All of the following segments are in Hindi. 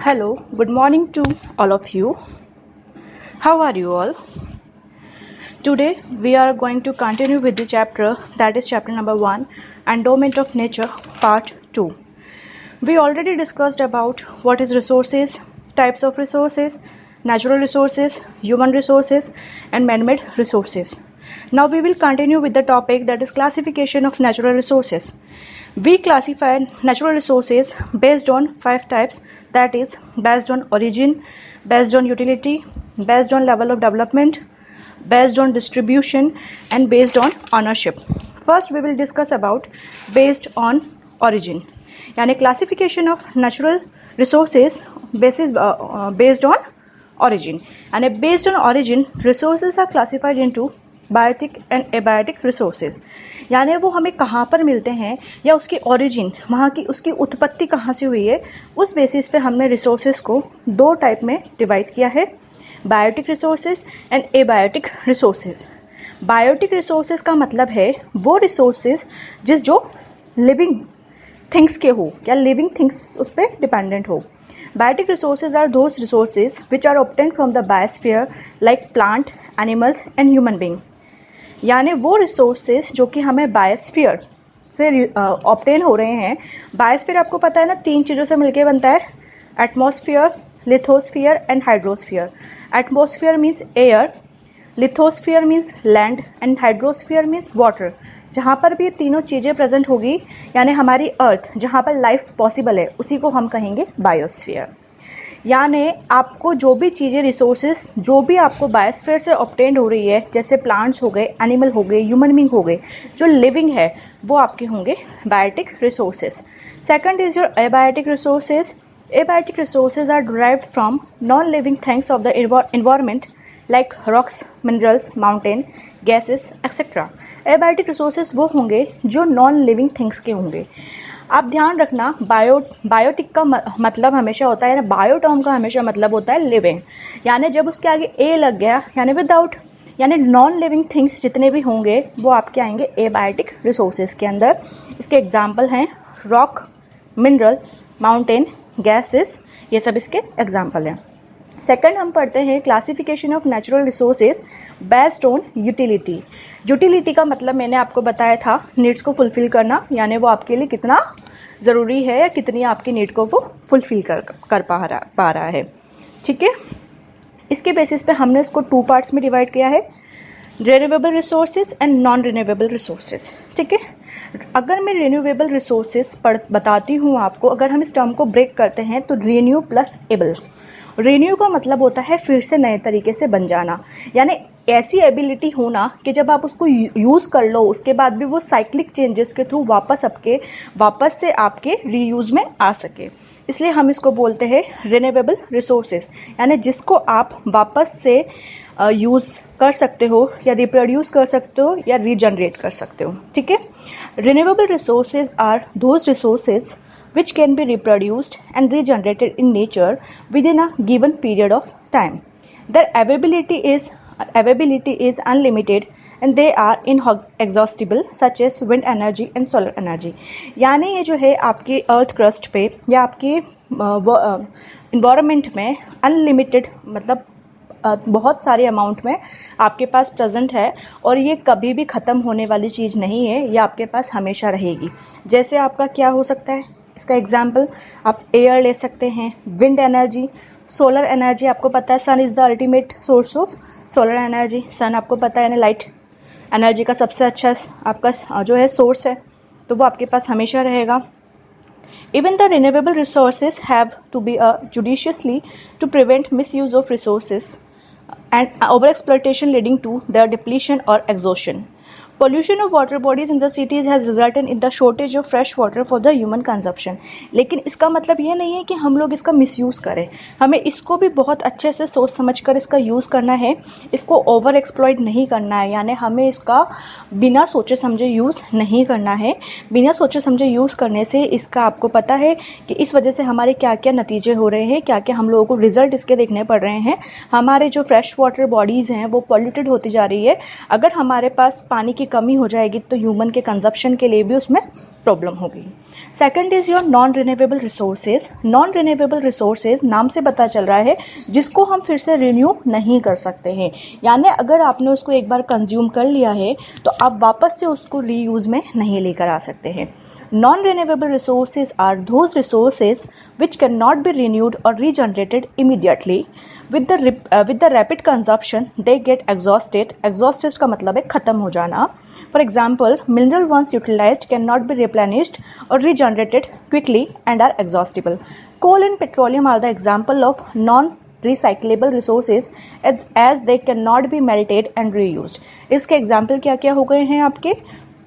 Hello, good morning to all of you. How are you all? Today we are going to continue with the chapter that is chapter number 1, Endowment of Nature, part 2. We already discussed about what is resources, types of resources, natural resources, human resources and man-made resources. Now we will continue with the topic that is classification of natural resources. We classify natural resources based on 5 types, that is based on origin, based on utility, based on level of development, based on distribution and based on ownership. First we will discuss about based on origin. यानी classification of natural resources based on origin. And based on origin, resources are classified into biotic and abiotic resources. यानी वो हमें कहाँ पर मिलते हैं या उसकी ओरिजिन, वहाँ की उसकी उत्पत्ति कहाँ से हुई है, उस बेसिस पे हमने रिसोर्सेज को 2 टाइप में डिवाइड किया है, biotic resources and abiotic resources. Biotic resources का मतलब है वो रिसोर्सेज जो लिविंग थिंग्स के हो या लिविंग थिंग्स उस पर डिपेंडेंट हो. Biotic resources are those resources which are obtained from the biosphere like plant, animals and human being. यानी वो रिसोर्सेज जो कि हमें बायोस्फीयर से ऑब्टेन हो रहे हैं. बायोस्फीयर आपको पता है ना, 3 चीज़ों से मिलके बनता है, atmosphere, lithosphere and hydrosphere. Atmosphere means air, lithosphere means land and hydrosphere means water. जहाँ पर भी ये तीनों चीज़ें प्रेजेंट होगी यानी हमारी अर्थ जहाँ पर लाइफ पॉसिबल है उसी को हम कहेंगे बायोस्फीयर. यानी आपको जो भी चीज़ें रिसोर्सेज जो भी आपको बायोस्फीयर से ऑब्टेन्ड हो रही है, जैसे प्लांट्स हो गए, एनिमल हो गए, ह्यूमन बींग हो गए, जो लिविंग है वो आपके होंगे biotic resources. Second is your abiotic resources. Abiotic resources are derived from non living things of the environment like rocks, minerals, mountain, gases etcetera. Abiotic resources वो होंगे जो नॉन लिविंग थिंग्स के होंगे. आप ध्यान रखना, बायोटिक का मतलब हमेशा होता है, बायो टर्म का हमेशा मतलब होता है लिविंग. यानी जब उसके आगे ए लग गया यानी विदाउट, यानी नॉन लिविंग थिंग्स जितने भी होंगे वो आपके आएंगे एबायोटिक रिसोर्सेज के अंदर. इसके एग्जाम्पल हैं रॉक, मिनरल, माउंटेन, गैसेस, ये सब इसके एग्जाम्पल हैं. सेकंड हम पढ़ते हैं classification of natural resources based on utility. Utility का मतलब मैंने आपको बताया था, नीड्स को फुलफिल करना, यानी वो आपके लिए कितना ज़रूरी है या कितनी आपकी नीड को वो फुलफिल कर पा रहा है. ठीक है, इसके बेसिस पे हमने इसको 2 पार्ट्स में डिवाइड किया है, renewable resources and non renewable resources. ठीक है, अगर मैं रिन्यूएबल रिसोर्सेज बताती हूँ आपको, अगर हम इस टर्म को ब्रेक करते हैं तो रिन्यू प्लस एबल. रिन्यू का मतलब होता है फिर से नए तरीके से बन जाना, यानी ऐसी एबिलिटी होना कि जब आप उसको यूज़ कर लो उसके बाद भी वो साइक्लिक चेंजेस के थ्रू वापस से आपके रीयूज़ में आ सके. इसलिए हम इसको बोलते हैं रिन्यूएबल रिसोर्सेज, यानी जिसको आप वापस से यूज़ कर सकते हो या रिप्रोड्यूस कर सकते हो या रीजनरेट कर सकते हो. ठीक है, renewable resources are those resources which can be reproduced and regenerated in nature within a given period of time. Their availability is unlimited and they are inexhaustible such as wind energy and solar energy. यानी ये जो है आपके अर्थ क्रस्ट पे या आपके इन्वायरमेंट में अनलिमिटेड मतलब बहुत सारे अमाउंट में आपके पास प्रेजेंट है और ये कभी भी ख़त्म होने वाली चीज़ नहीं है, ये आपके पास हमेशा रहेगी. जैसे आपका क्या हो सकता है, इसका एग्जाम्पल आप एयर ले सकते हैं, विंड एनर्जी, सोलर एनर्जी. आपको पता है sun is the ultimate source of solar energy. Sun आपको पता है ना लाइट एनर्जी का सबसे अच्छा आपका जो है सोर्स है, तो वो आपके पास हमेशा रहेगा. Even the renewable resources have to be judiciously to prevent misuse of resources and overexploitation leading to their depletion or exhaustion. Pollution of water bodies in the cities has resulted in the shortage of fresh water for the human consumption. लेकिन इसका मतलब ये नहीं है कि हम लोग इसका मिसयूज़ करें, हमें इसको भी बहुत अच्छे से सोच समझकर इसका यूज़ करना है, इसको ओवर एक्सप्लॉइट नहीं करना है. यानी हमें इसका बिना सोचे समझे यूज़ नहीं करना है. बिना सोचे समझे यूज़ करने से इसका आपको पता है कि इस वजह से हमारे क्या क्या नतीजे हो रहे हैं, क्या क्या हम लोगों को रिजल्ट इसके देखने पड़ रहे हैं. हमारे जो फ्रेश वाटर बॉडीज़ हैं वो पॉल्यूटेड होती जा रही है. अगर हमारे पास पानी की कमी हो जाएगी तो ह्यूमन के कंजप्शन के लिए भी उसमें प्रॉब्लम होगी. Second is your non renewable resources. Non renewable resources नाम से पता चल रहा है जिसको हम फिर से रिन्यू नहीं कर सकते हैं, यानी अगर आपने उसको एक बार कंज्यूम कर लिया है तो आप वापस से उसको रीयूज में नहीं लेकर आ सकते हैं। Non renewable resources are those resources which can not be renewed और regenerated immediately with the rapid consumption they get exhausted। exhausted का मतलब है खत्म हो जाना। For example, mineral once utilized cannot be replenished or regenerated quickly and are exhaustible। Coal and petroleum are the example of non-recyclable resources as they cannot be melted and reused। इसके example क्या क्या हो गए हैं आपके?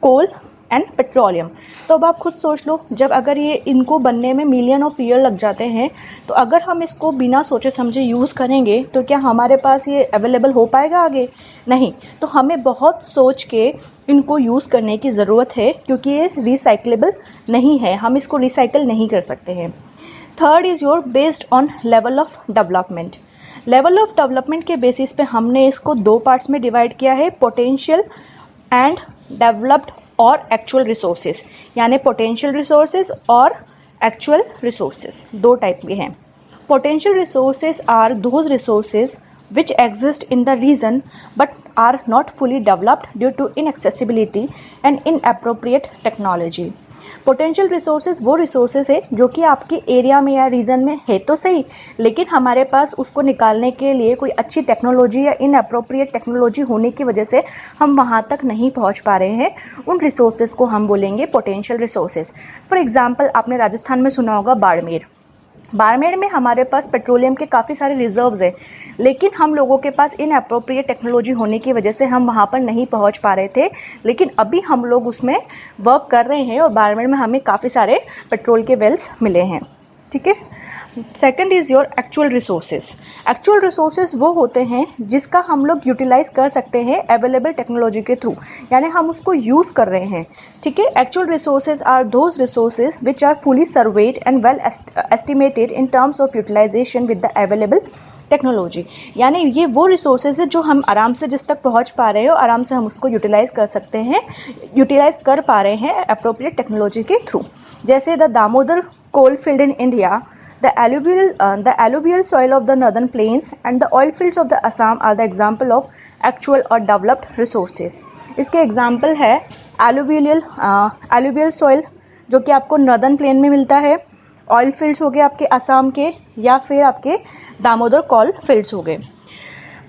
कोल एंड पेट्रोलियम। तो अब आप खुद सोच लो, जब अगर ये इनको बनने में मिलियन ऑफ ईयर लग जाते हैं तो अगर हम इसको बिना सोचे समझे यूज़ करेंगे तो क्या हमारे पास ये अवेलेबल हो पाएगा आगे? नहीं। तो हमें बहुत सोच के इनको यूज़ करने की ज़रूरत है क्योंकि ये रिसाइक्लेबल नहीं है, हम इसको रिसाइकल नहीं कर सकते हैं। Third is your based on level of development. Level of development के बेसिस पे हमने इसको दो पार्ट्स में डिवाइड किया है, पोटेंशियल एंड डेवलप्ड और एक्चुअल रिसोर्सेज, यानी पोटेंशियल रिसोर्सेज और एक्चुअल रिसोर्सेज दो टाइप के हैं। Potential resources are those resources which exist in the region but are not fully developed due to inaccessibility and inappropriate technology। Potential resources वो रिसोर्सेज है जो कि आपके एरिया में या रीजन में है तो सही, लेकिन हमारे पास उसको निकालने के लिए कोई अच्छी टेक्नोलॉजी या इनअप्रोप्रिएट टेक्नोलॉजी होने की वजह से हम वहाँ तक नहीं पहुँच पा रहे हैं। उन रिसोर्सेज को हम बोलेंगे पोटेंशियल रिसोर्सेज। फॉर एग्जाम्पल, आपने राजस्थान में सुना होगा बाड़मेर। बाड़मेर में हमारे पास पेट्रोलियम के काफ़ी सारे रिजर्व्स हैं, लेकिन हम लोगों के पास इनअप्रोप्रिएट टेक्नोलॉजी होने की वजह से हम वहाँ पर नहीं पहुँच पा रहे थे, लेकिन अभी हम लोग उसमें वर्क कर रहे हैं और बाड़मेर में हमें काफ़ी सारे पेट्रोल के वेल्स मिले हैं। ठीक है। Second is your actual resources. Actual resources वो होते हैं जिसका हम लोग यूटिलाइज कर सकते हैं अवेलेबल टेक्नोलॉजी के थ्रू, यानी हम उसको यूज़ कर रहे हैं। ठीक है। Actual resources are those resources which are fully served and well estimated in terms of utilisation with the available technology, यानी ये वो रिसोर्सेज है जो हम आराम से जिस तक पहुंच पा रहे हो आराम से हम उसको यूटिलाइज कर सकते हैं, यूटिलाइज कर पा रहे हैं अप्रोप्रिएट टेक्नोलॉजी के थ्रू। जैसे the Damodar coal field in India, the alluvial soil of the northern plains and the oil fields of the Assam are the example of actual or developed resources। इसके एग्जाम्पल है alluvial soil जो कि आपको नॉर्दर्न प्लेन में मिलता है, ऑयल फील्ड्स हो गए आपके असम के, या फिर आपके दामोदर कोल फील्ड्स हो गए।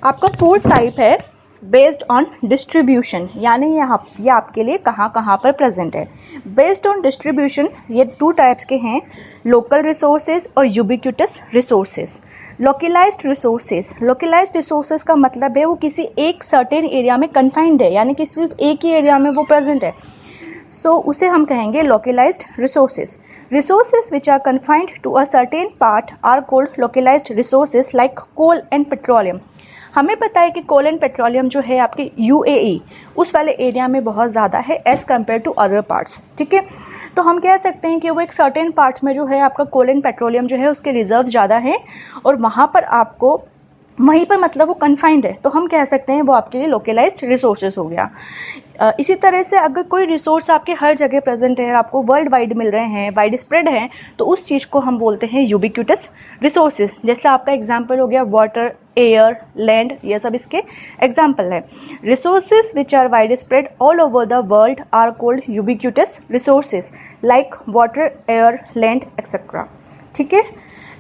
आपका फोर्थ टाइप है बेस्ड ऑन डिस्ट्रीब्यूशन, यानी ये आपके लिए कहाँ कहाँ पर प्रेजेंट है। बेस्ड ऑन डिस्ट्रीब्यूशन ये टू टाइप्स के हैं, लोकल रिसोर्सेज और यूबिक्यूटस रिसोर्सेज। लोकलाइज्ड रिसोर्सेज का मतलब है वो किसी एक सर्टेन एरिया में कन्फाइंड है, यानी कि सिर्फ एक ही एरिया में वो प्रेजेंट है, सो उसे हम कहेंगे localised resources. Resources which are confined to a certain part are called localized resources like coal and petroleum। हमें पता है कि कोल एंड पेट्रोलियम जो है आपके यूएई उस वाले एरिया में बहुत ज़्यादा है as compare to other parts. ठीक है। तो हम कह सकते हैं कि वो एक सर्टेन पार्ट्स में जो है आपका कोल एंड पेट्रोलियम जो है उसके रिजर्व ज़्यादा हैं और वहाँ पर आपको वहीं पर मतलब वो कन्फाइंड है, तो हम कह सकते हैं वो आपके लिए लोकलाइज्ड रिसोर्सेज हो गया। इसी तरह से अगर कोई रिसोर्स आपके हर जगह प्रेजेंट है, आपको वर्ल्ड वाइड मिल रहे हैं, वाइड स्प्रेड हैं, तो उस चीज़ को हम बोलते हैं यूबिक्यूटस रिसोर्सेज। जैसे आपका एग्जांपल हो गया वाटर, एयर, लैंड, ये सब इसके एग्जांपल है। Resources which are wide spread all over the world are called ubiquitous resources like water, air, land etcetera. ठीक है।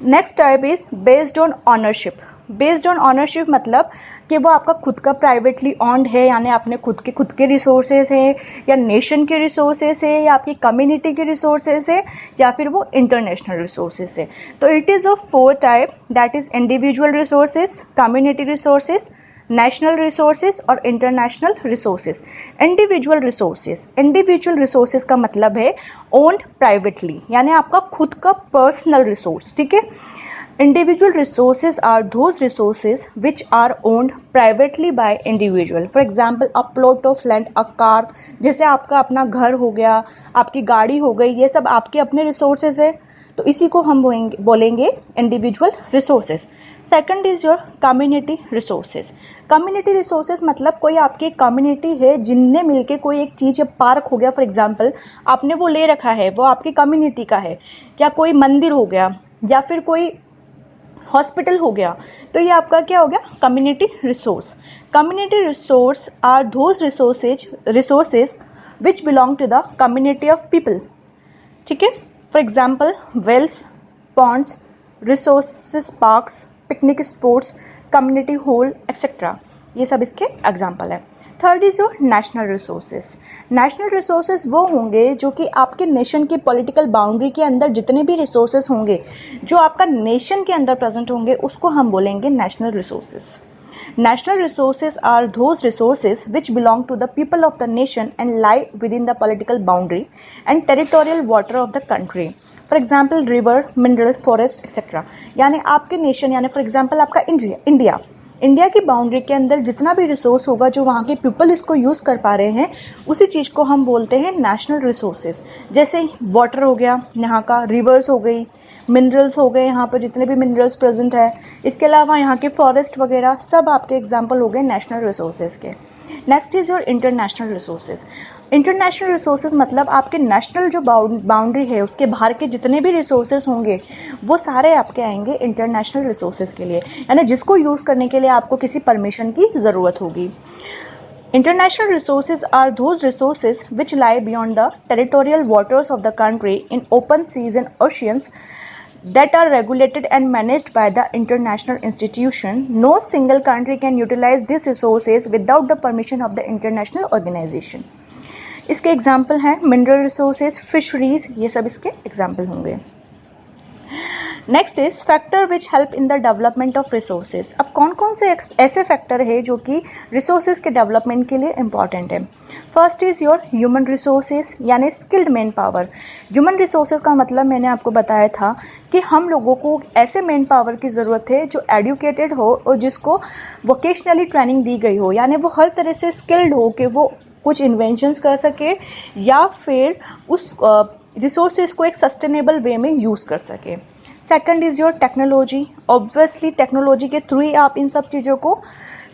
Next type is based on ownership. Based on ownership मतलब कि वो आपका खुद का प्राइवेटली ऑन्ड है, यानी आपने खुद के रिसोर्सेज हैं, या नेशन के रिसोर्सेज है, या आपकी कम्युनिटी के रिसोर्सेज है, या फिर वो इंटरनेशनल रिसोर्सेज है। तो it is of four type, that is individual resources, community resources, national resources और इंटरनेशनल रिसोर्सेज। इंडिविजुअल रिसोर्सेज का मतलब है ओन्ड प्राइवेटली, यानी आपका खुद का पर्सनल रिसोर्स। ठीक है। Individual resources are those resources which are owned privately by individual। For example, a plot of land, a car, जैसे आपका अपना घर हो गया, आपकी गाड़ी हो गई, ये सब आपके अपने resources है, तो इसी को हम बोलेंगे individual resources। Second is your community resources. Community resources मतलब कोई आपकी कम्युनिटी है जिनने मिलके कोई एक चीज़, पार्क हो गया फॉर एग्जांपल, आपने वो ले रखा है, वो आपकी कम्युनिटी का है, या कोई मंदिर हो गया, या फिर कोई हॉस्पिटल हो गया, तो ये आपका क्या हो गया, community resource. Community resource are those resources which belong to the community of people. ठीक है, for example wells, ponds, resources parks, picnic spots, community hall etcetera, ये सब इसके एग्जाम्पल है। Third is your national resources. National resources वो होंगे जो कि आपके नेशन की पॉलिटिकल बाउंड्री के अंदर जितने भी रिसोर्सेज होंगे जो आपका नेशन के अंदर प्रेजेंट होंगे उसको हम बोलेंगे national resources. National resources are those resources which belong to the people of the nation and lie within the political boundary and territorial water of the country. For example, river, mineral, forest, etc. यानी आपके नेशन, यानी फॉर एग्जाम्पल आपका इंडिया की बाउंड्री के अंदर जितना भी रिसोर्स होगा जो वहाँ के पीपल इसको यूज़ कर पा रहे हैं, उसी चीज़ को हम बोलते हैं नेशनल रिसोर्सेज। जैसे वाटर हो गया यहाँ का, रिवर्स हो गई, मिनरल्स हो गए, यहाँ पर जितने भी मिनरल्स प्रेजेंट है, इसके अलावा यहाँ के फॉरेस्ट वगैरह सब आपके एग्जाम्पल हो गए नेशनल रिसोर्सेज के। Next is your international resources. International resources मतलब आपके नेशनल जो बाउंड्री है उसके बाहर के जितने भी रिसोर्सेज होंगे वो सारे आपके आएंगे इंटरनेशनल रिसोर्सेज के लिए, यानी जिसको यूज़ करने के लिए आपको किसी परमिशन की ज़रूरत होगी। International resources are those resources which lie beyond the territorial waters of the country in open seas and oceans that are regulated and managed by the international institution. No single country can utilize these resources without the permission of the international organization. इसके एग्जाम्पल हैं मिनरल रिसोर्सेज, फिशरीज, ये सब इसके एग्जाम्पल होंगे। Next is factor which help in the development of resources. अब कौन कौन से ऐसे फैक्टर है जो कि रिसोर्सेज के डेवलपमेंट के लिए इंपॉर्टेंट है। First is your human resources यानी skilled man power. Human resources का मतलब मैंने आपको बताया था कि हम लोगों को ऐसे मैन पावर की ज़रूरत है जो एडुकेटेड हो और जिसको वोकेशनली ट्रेनिंग दी गई हो, यानी वो हर तरह से स्किल्ड हो कि वो कुछ इन्वेंशंस कर सके या फिर उस रिसोर्सेज को एक सस्टेनेबल वे में यूज़ कर सके। Second is your technology. Obviously technology के थ्रू ही आप इन सब चीज़ों को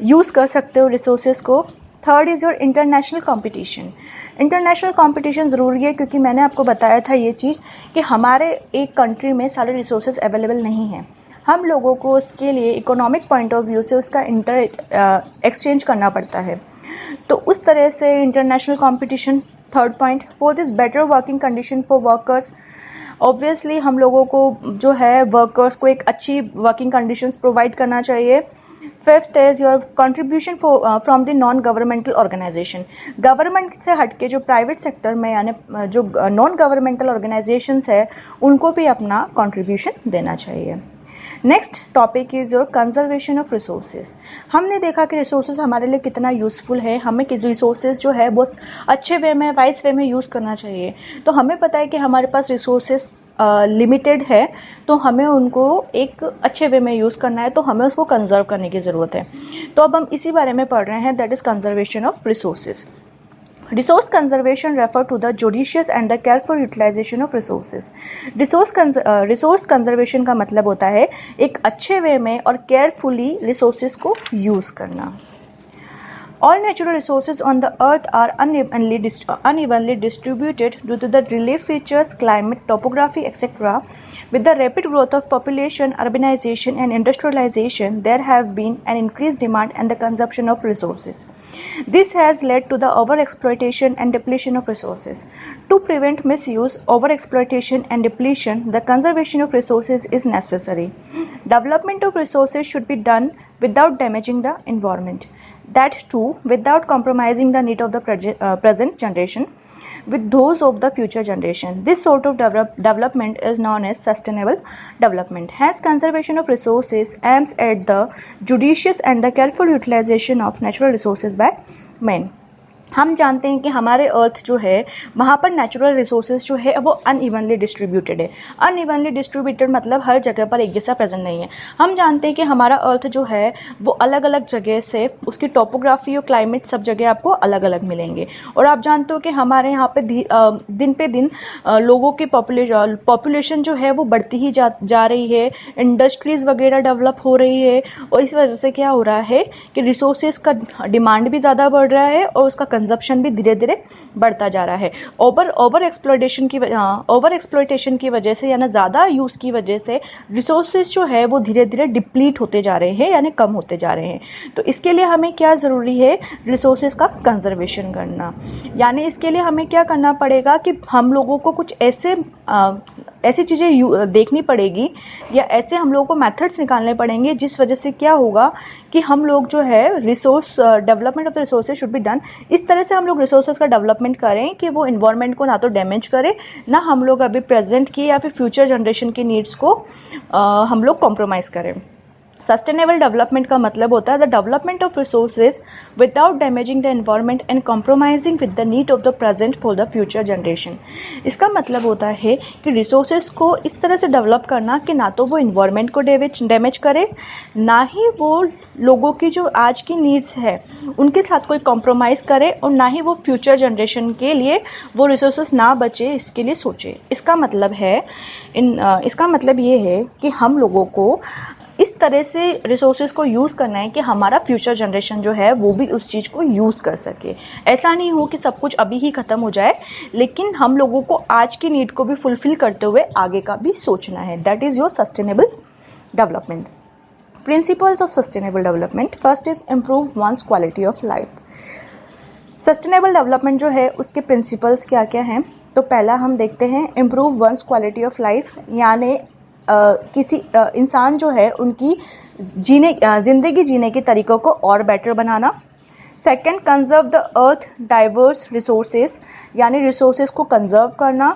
यूज़ कर सकते हो रिसोर्सेज को। Third is your international competition. International competition ज़रूरी है क्योंकि मैंने आपको बताया था ये चीज़ कि हमारे एक कंट्री में सारे रिसोर्सेज अवेलेबल नहीं हैं। हम लोगों को उसके लिए इकोनॉमिक पॉइंट ऑफ व्यू से उसका एक्सचेंज करना पड़ता है, तो उस तरह से international competition third point. Fourth is better working condition for workers. Obviously हम लोगों को जो है वर्कर्स को एक अच्छी वर्किंग कंडीशंस प्रोवाइड करना चाहिए। Fifth is your contribution from the non governmental organisation. Government से हटके जो प्राइवेट सेक्टर में यानी जो नॉन गवर्नमेंटल ऑर्गेनाइजेशंस है उनको भी अपना कंट्रीब्यूशन देना चाहिए। Next topic is your conservation of resources. हमने देखा कि रिसोर्सेज हमारे लिए कितना यूज़फुल है, हमें किस रिसोर्सेज जो है वो अच्छे वे में, वाइस वे में यूज़ करना चाहिए। तो हमें पता है कि हमारे पास रिसोर्सेज लिमिटेड है, तो हमें उनको एक अच्छे वे में यूज़ करना है, तो हमें उसको कंजर्व करने की ज़रूरत है। तो अब हम इसी बारे में पढ़ रहे हैं, that is conservation of resources. Resource conservation refer to the judicious and the careful utilization of resources. Resource conservation का मतलब होता है एक अच्छे वे में और केयरफुली रिसोर्सेज को यूज़ करना। All natural resources on the earth are unevenly distributed due to the relief features, climate, topography, etc. With the rapid growth of population, urbanization, and industrialization, there have been an increased demand and the consumption of resources. This has led to the overexploitation and depletion of resources. To prevent misuse, overexploitation, and depletion, the conservation of resources is necessary. Development of resources should be done without damaging the environment. That too, without compromising the need of the present generation with those of the future generation. This sort of development is known as sustainable development. Hence, conservation of resources aims at the judicious and the careful utilization of natural resources by men. हम जानते हैं कि हमारे अर्थ जो है वहाँ पर नेचुरल रिसोर्सेज जो है वो अनइवनली डिस्ट्रीब्यूटेड है। अनइवनली डिस्ट्रीब्यूटेड मतलब हर जगह पर एक जैसा प्रेजेंट नहीं है। हम जानते हैं कि हमारा अर्थ जो है वो अलग अलग जगह से उसकी टोपोग्राफी और क्लाइमेट सब जगह आपको अलग अलग मिलेंगे। और आप जानते हो कि हमारे यहाँ पे दिन पे दिन लोगों की पॉपुलेशन जो है वो बढ़ती ही जा रही है, इंडस्ट्रीज़ वगैरह डेवलप हो रही है, और इस वजह से क्या हो रहा है कि रिसोर्सेज का डिमांड भी ज़्यादा बढ़ रहा है और उसका कंजप्शन भी धीरे धीरे बढ़ता जा रहा है। ओवर एक्सप्लॉयटेशन की वजह से यानी ज़्यादा यूज़ की वजह से रिसोर्सेज जो है वो धीरे धीरे डिप्लीट होते जा रहे हैं यानी कम होते जा रहे हैं। तो इसके लिए हमें क्या ज़रूरी है, रिसोर्सेज का कंजर्वेशन करना। यानी इसके लिए हमें क्या करना पड़ेगा कि हम लोगों को कुछ ऐसी चीज़ें देखनी पड़ेगी या ऐसे हम लोगों को मेथड्स निकालने पड़ेंगे जिस वजह से क्या होगा कि हम लोग जो है development of the resources should be done. इस तरह से हम लोग रिसोर्सेज का डेवलपमेंट करें कि वो इन्वायरमेंट को ना तो डैमेज करे, ना हम लोग अभी प्रेजेंट की या फिर फ्यूचर जनरेशन की नीड्स को हम लोग कॉम्प्रोमाइज़ करें। सस्टेनेबल डेवलपमेंट का मतलब होता है the development of resources without damaging the environment and compromising with the need of the present for the future generation. इसका मतलब होता है कि रिसोर्सेज को इस तरह से डेवलप करना कि ना तो वो इन्वायरमेंट को डैमेज करे, ना ही वो लोगों की जो आज की नीड्स है उनके साथ कोई कॉम्प्रोमाइज़ करे, और ना ही वो फ्यूचर जनरेशन के लिए वो रिसोर्सेज ना बचे इसके लिए सोचे। इसका मतलब ये है कि हम लोगों को इस तरह से रिसोर्सेज को यूज़ करना है कि हमारा फ्यूचर जनरेशन जो है वो भी उस चीज़ को यूज़ कर सके। ऐसा नहीं हो कि सब कुछ अभी ही ख़त्म हो जाए, लेकिन हम लोगों को आज की नीड को भी फुलफ़िल करते हुए आगे का भी सोचना है। That is your sustainable development. Principles of sustainable development. First is improve one's quality of life. Sustainable development जो है उसके प्रिंसिपल्स क्या क्या हैं, तो पहला हम देखते हैं improve one's quality of life, यानी किसी इंसान जो है उनकी ज़िंदगी जीने के तरीक़ों को और better banana. Second, conserve the earth diverse resources, यानी रिसोर्सेज को कंजर्व करना।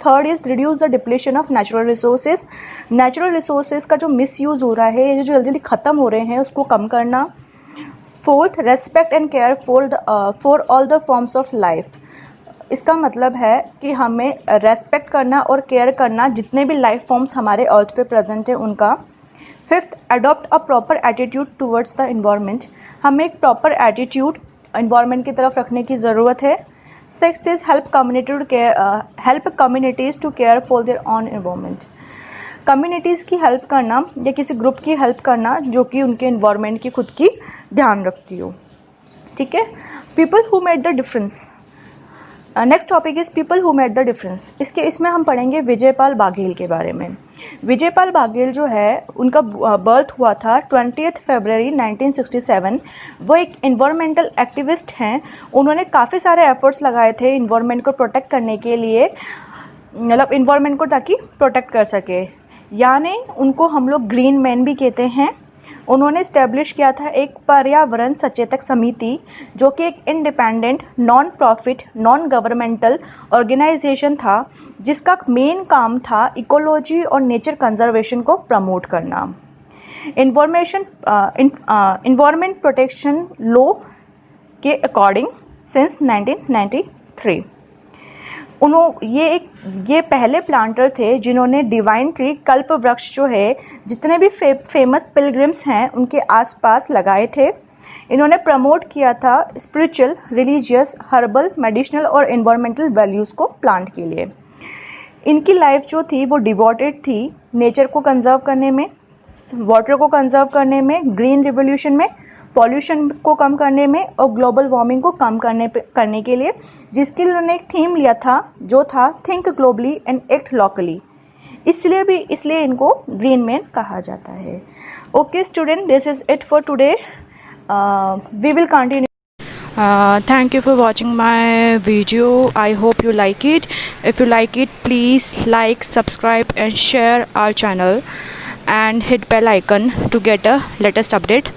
Third is reduce the depletion of natural resources, natural resources का जो मिसयूज़ हो रहा है, जो जल्दी जल्दी ख़त्म हो रहे हैं, उसको कम करना। Fourth, respect and care for all the forms of life. इसका मतलब है कि हमें रेस्पेक्ट करना और केयर करना जितने भी लाइफ फॉर्म्स हमारे अर्थ पे प्रेजेंट है उनका। Fifth, adopt a proper attitude towards the environment, हमें एक प्रॉपर एटीट्यूड इन्वायरमेंट की तरफ रखने की ज़रूरत है। Sixth is help communities to care for their own environment, communities की हेल्प करना या किसी ग्रुप की हेल्प करना जो कि उनके इन्वायरमेंट की खुद की ध्यान रखती हो। ठीक है। People who made the difference. Next topic is people who made the difference. इसमें हम पढ़ेंगे विजयपाल बाघेल के बारे में। विजयपाल बाघेल जो है उनका बर्थ हुआ था 20 फरवरी 1967। वो एक इन्वायरमेंटल एक्टिविस्ट हैं। उन्होंने काफ़ी सारे एफर्ट्स लगाए थे इन्वायरमेंट को प्रोटेक्ट करने के लिए, मतलब इन्वायरमेंट को ताकि प्रोटेक्ट कर सके, यानी उनको हम लोग ग्रीन मैन भी कहते हैं। उन्होंने इस्टेब्लिश किया था एक पर्यावरण सचेतक समिति जो कि एक independent non profit non governmental organisation था, जिसका मेन काम था इकोलॉजी और नेचर कंजर्वेशन को प्रमोट करना। इन्वायरमेंट प्रोटेक्शन लॉ के अकॉर्डिंग सिंस 1993 ये पहले प्लांटर थे जिन्होंने डिवाइन ट्री कल्प वृक्ष जो है जितने भी फेमस पिलग्रिम्स हैं उनके आसपास लगाए थे। इन्होंने प्रमोट किया था स्पिरिचुअल, रिलीजियस, हर्बल, मेडिसिनल और इन्वायरमेंटल वैल्यूज़ को प्लांट के लिए। इनकी लाइफ जो थी वो डिवोटेड थी नेचर को कंजर्व करने में, वाटर को कंजर्व करने में, ग्रीन रिवोल्यूशन में, पॉल्यूशन को कम करने में और ग्लोबल वार्मिंग को कम करने के लिए, जिसके लिए उन्होंने एक थीम लिया था जो था think globally and act locally. इसलिए इनको ग्रीन मैन कहा जाता है। Okay student, this is it for today. We will continue. Thank you for watching my video. I hope you like it. If you like it, please like, subscribe and share our channel and hit bell icon to get a latest update.